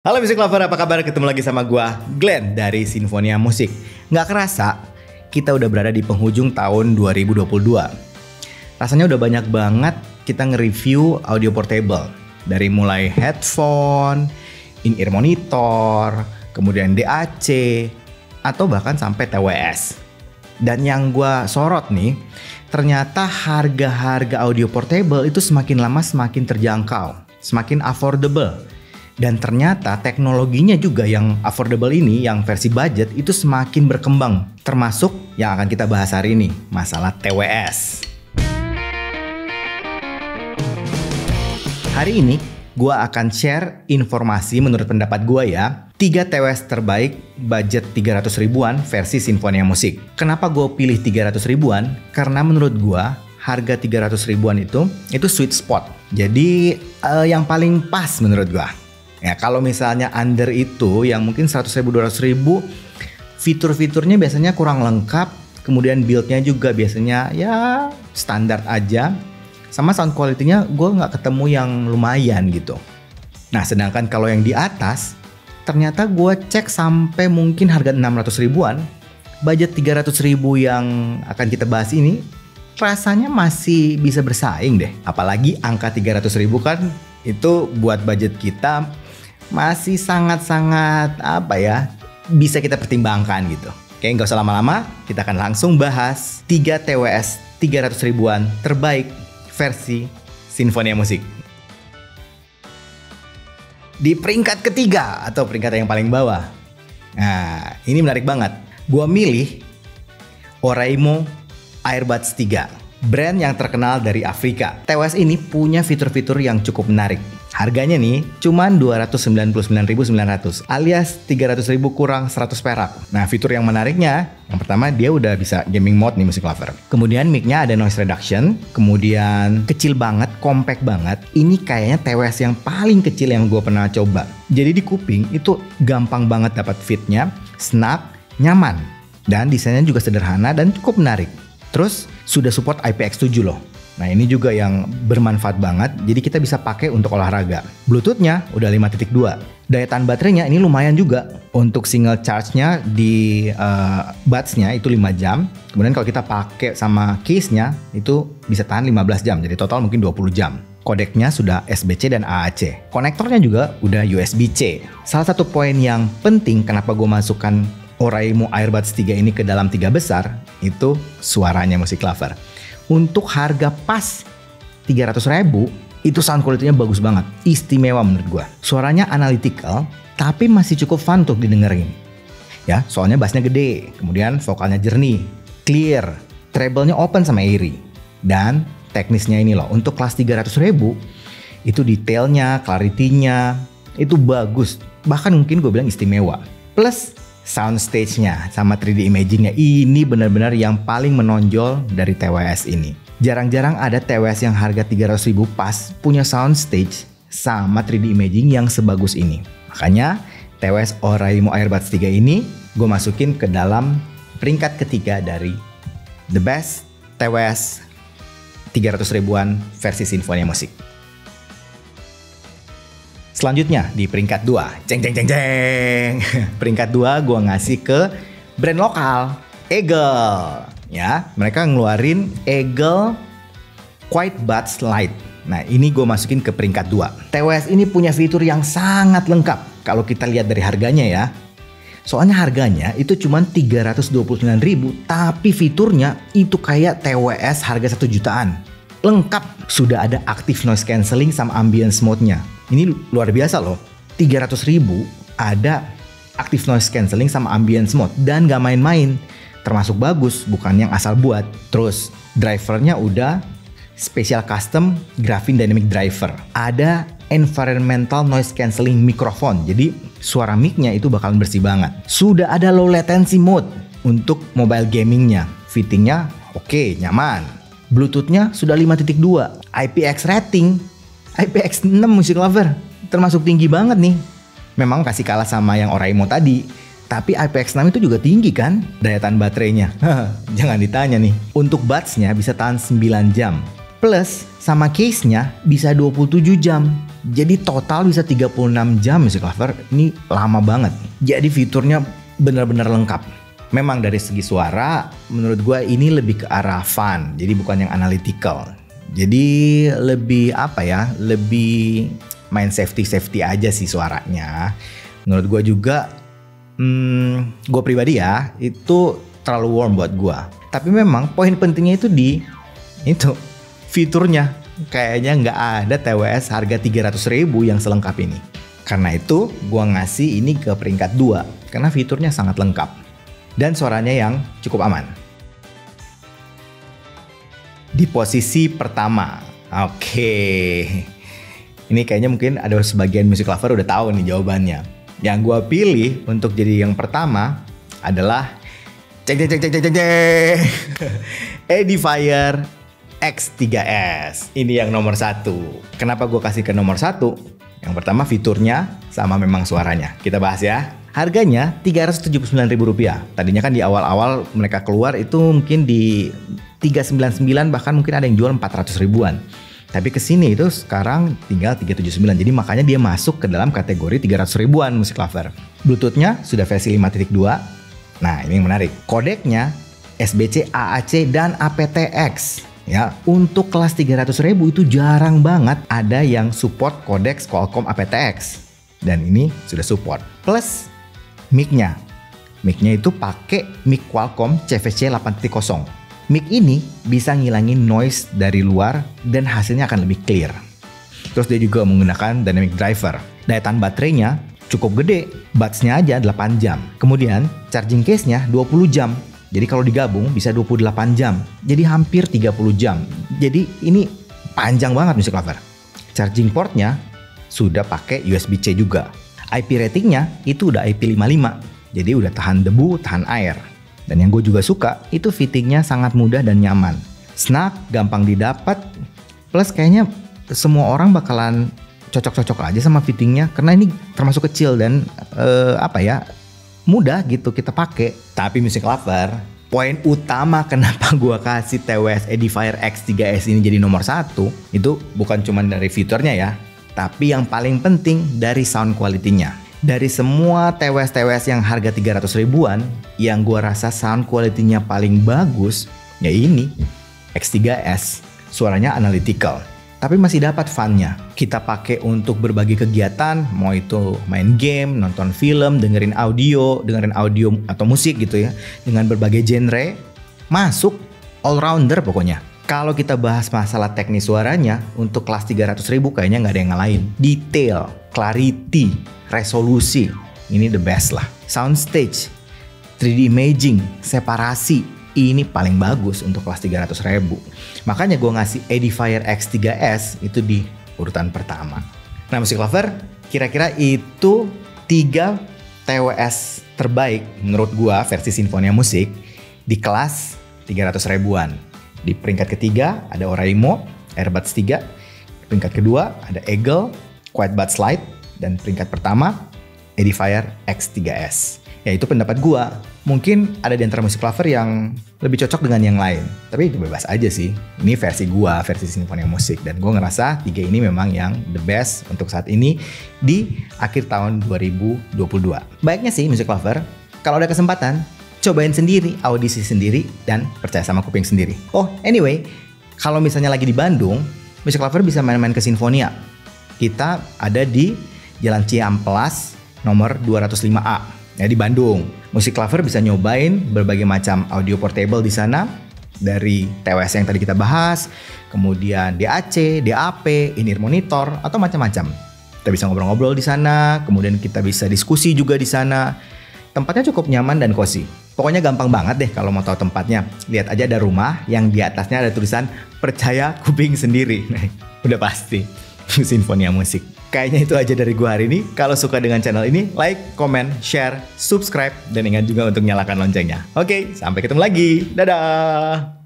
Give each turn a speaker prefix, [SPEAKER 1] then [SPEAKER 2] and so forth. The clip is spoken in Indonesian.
[SPEAKER 1] Halo Music Lover, apa kabar? Ketemu lagi sama gua, Glenn dari Sinfonia Musik. Nggak kerasa, kita udah berada di penghujung tahun 2022. Rasanya udah banyak banget kita nge-review audio portable. Dari mulai headphone, in-ear monitor, kemudian DAC, atau bahkan sampai TWS. Dan yang gua sorot nih, ternyata harga-harga audio portable itu semakin lama semakin terjangkau, semakin affordable. Dan ternyata teknologinya juga yang affordable ini, yang versi budget itu semakin berkembang. Termasuk yang akan kita bahas hari ini, masalah TWS. Hari ini gue akan share informasi menurut pendapat gue ya. 3 TWS terbaik budget 300 ribuan versi Sinfonia Musik. Kenapa gue pilih 300 ribuan? Karena menurut gue harga 300 ribuan itu sweet spot. Jadi yang paling pas menurut gue. Ya, kalau misalnya under itu yang mungkin 100 ribu, 200 ribu, fitur-fiturnya biasanya kurang lengkap, kemudian build-nya juga biasanya ya standar aja, sama sound quality-nya gue nggak ketemu yang lumayan gitu. Nah, sedangkan kalau yang di atas, ternyata gue cek sampai mungkin harga 600 ribuan, budget 300 ribu yang akan kita bahas ini, rasanya masih bisa bersaing deh. Apalagi angka 300 ribu kan itu buat budget kita masih sangat-sangat bisa kita pertimbangkan gitu. Oke, nggak usah lama-lama, kita akan langsung bahas 3 TWS 300 ribuan terbaik versi Sinfonia Musik. Di peringkat ketiga atau peringkat yang paling bawah, nah ini menarik banget. Gua milih Oraimo Airbuds 3, brand yang terkenal dari Afrika. TWS ini punya fitur-fitur yang cukup menarik. Harganya nih cuman 299.900 alias 300.000 kurang 100 perak. Nah, fitur yang menariknya, yang pertama dia udah bisa gaming mode nih Music Lover. Kemudian mic-nya ada noise reduction, kemudian kecil banget, compact banget. Ini kayaknya TWS yang paling kecil yang gue pernah coba. Jadi di kuping itu gampang banget dapat fitnya, snug, nyaman. Dan desainnya juga sederhana dan cukup menarik. Terus sudah support IPX7 loh. Nah, ini juga yang bermanfaat banget. Jadi kita bisa pakai untuk olahraga. Bluetooth-nya udah 5.2. Daya tahan baterainya ini lumayan juga. Untuk single charge-nya di buds-nya itu 5 jam. Kemudian kalau kita pakai sama case-nya itu bisa tahan 15 jam. Jadi total mungkin 20 jam. Kodeknya sudah SBC dan AAC. Konektornya juga udah USB-C. Salah satu poin yang penting kenapa gue masukkan Oraimo Airbuds 3 ini ke dalam 3 besar, itu suaranya Music Lover. Untuk harga pas 300 ribu, itu sound quality-nya bagus banget. Istimewa menurut gue. Suaranya analytical, tapi masih cukup fun untuk didengerin. Ya, soalnya bassnya gede, kemudian vokalnya jernih, clear, treble-nya open sama airy. Dan teknisnya ini loh, untuk kelas 300 ribu, itu detailnya, clarity-nya, itu bagus. Bahkan mungkin gue bilang istimewa. Plus, soundstage-nya sama 3D imaging-nya ini benar-benar yang paling menonjol dari TWS ini. Jarang-jarang ada TWS yang harga 300 ribu pas punya soundstage sama 3D imaging yang sebagus ini. Makanya TWS Oraimo Airbuds 3 ini gue masukin ke dalam peringkat ketiga dari the best TWS 300 ribuan versi Sinfonia Musik. Selanjutnya di peringkat 2, peringkat 2 gue ngasih ke brand lokal, Eagle. Ya, mereka ngeluarin Eagle Quiet Buds Lite. Nah, ini gue masukin ke peringkat 2. TWS ini punya fitur yang sangat lengkap kalau kita lihat dari harganya ya. Soalnya harganya itu cuma 329.000, tapi fiturnya itu kayak TWS harga 1 jutaan. Lengkap, sudah ada active noise cancelling sama ambience mode-nya. Ini luar biasa loh, 300 ribu ada active noise cancelling sama ambience mode. Dan gak main-main, termasuk bagus, bukan yang asal buat. Terus drivernya udah special custom Graphene Dynamic Driver. Ada environmental noise cancelling microphone, jadi suara mic-nya itu bakalan bersih banget. Sudah ada low latency mode untuk mobile gaming-nya. Fitting-nya oke, nyaman. Bluetooth-nya sudah 5.2. IPX rating IPX6 Music Lover, termasuk tinggi banget nih. Memang kasih kalah sama yang Oraimo tadi, tapi IPX6 itu juga tinggi kan? Daya tahan baterainya, jangan ditanya nih. Untuk buds-nya bisa tahan 9 jam. Plus sama case-nya bisa 27 jam. Jadi total bisa 36 jam Music Lover. Ini lama banget. Jadi fiturnya benar-benar lengkap. Memang dari segi suara menurut gue ini lebih ke arah fun. Jadi bukan yang analytical. Jadi lebih apa ya? Lebih main safety aja sih suaranya. Menurut gue juga gue pribadi ya itu terlalu warm buat gue. Tapi memang poin pentingnya itu di itu fiturnya. Kayaknya nggak ada TWS harga 300.000 yang selengkap ini. Karena itu gue ngasih ini ke peringkat 2 karena fiturnya sangat lengkap dan suaranya yang cukup aman. Di posisi pertama, oke. Ini kayaknya mungkin ada sebagian music lover udah tahu nih jawabannya. Yang gue pilih untuk jadi yang pertama adalah Edifier X3S. Ini yang nomor 1. Kenapa gue kasih ke nomor 1? Yang pertama fiturnya sama memang suaranya. Kita bahas ya. Harganya Rp379.000. Tadinya kan di awal-awal mereka keluar itu mungkin di 399, bahkan mungkin ada yang jual 400 ribuan. Tapi kesini itu sekarang tinggal 379. Jadi makanya dia masuk ke dalam kategori 300 ribuan music lover. Bluetooth-nya sudah versi 5.2. Nah ini yang menarik. Kodeknya SBC, AAC, dan aptX. Ya, untuk kelas 300.000 itu jarang banget ada yang support kodek Qualcomm aptX. Dan ini sudah support. Plus mic-nya. Mic-nya itu pakai mic Qualcomm CVC 8.0. Mic ini bisa ngilangin noise dari luar dan hasilnya akan lebih clear. Terus dia juga menggunakan dynamic driver. Daya tahan baterainya cukup gede. Buds-nya aja 8 jam. Kemudian charging case-nya 20 jam. Jadi kalau digabung bisa 28 jam. Jadi hampir 30 jam. Jadi ini panjang banget music lover. Charging portnya sudah pakai USB-C juga. IP ratingnya itu udah IP55. Jadi udah tahan debu, tahan air. Dan yang gue juga suka itu fittingnya sangat mudah dan nyaman. Snug, gampang didapat. Plus kayaknya semua orang bakalan cocok-cocok aja sama fittingnya. Karena ini termasuk kecil dan mudah gitu kita pakai. Tapi music lover, poin utama kenapa gua kasih TWS Edifier X3S ini jadi nomor 1 itu bukan cuma dari fiturnya ya, tapi yang paling penting dari sound quality-nya. Dari semua TWS yang harga 300 ribuan, yang gua rasa sound quality-nya paling bagus ya ini X3S. Suaranya analytical, tapi masih dapat fun-nya. Kita pakai untuk berbagai kegiatan, mau itu main game, nonton film, dengerin audio atau musik gitu ya. Dengan berbagai genre, masuk all-rounder pokoknya. Kalau kita bahas masalah teknis suaranya, untuk kelas 300.000 kayaknya nggak ada yang ngalahin. Detail, clarity, resolusi, ini the best lah. Soundstage, 3D imaging, separasi, ini paling bagus untuk kelas 300.000. Makanya gue ngasih Edifier X3S itu di urutan pertama. Nah music lover, kira-kira itu 3 TWS terbaik menurut gue versi Sinfonia Musik di kelas 300 ribuan. Di peringkat ketiga ada Oraimo Airbuds 3. Peringkat kedua ada Eagle Quiet Buds Lite. Dan peringkat pertama Edifier X3S. Ya itu pendapat gua. Mungkin ada di antara music lover yang lebih cocok dengan yang lain. Tapi itu bebas aja sih. Ini versi gua, versi Sinfonia Musik. Dan gua ngerasa 3 ini memang yang the best untuk saat ini di akhir tahun 2022. Baiknya sih music lover, kalau ada kesempatan, cobain sendiri, audisi sendiri, dan percaya sama kuping sendiri. Oh anyway, kalau misalnya lagi di Bandung, music lover bisa main-main ke Sinfonia. Kita ada di Jalan Ciamplas nomor 205A. Ya, di Bandung. Music lover bisa nyobain berbagai macam audio portable di sana, dari TWS yang tadi kita bahas, kemudian DAC, DAP, in-ear monitor, atau macam-macam. Kita bisa ngobrol-ngobrol di sana, kemudian kita bisa diskusi juga di sana. Tempatnya cukup nyaman dan cozy. Pokoknya gampang banget deh kalau mau tahu tempatnya. Lihat aja ada rumah yang di atasnya ada tulisan percaya kuping sendiri. Udah pasti Sinfonia Musik. Kayaknya itu aja dari gua hari ini. Kalau suka dengan channel ini, like, comment, share, subscribe, dan ingat juga untuk nyalakan loncengnya. Oke, sampai ketemu lagi. Dadah!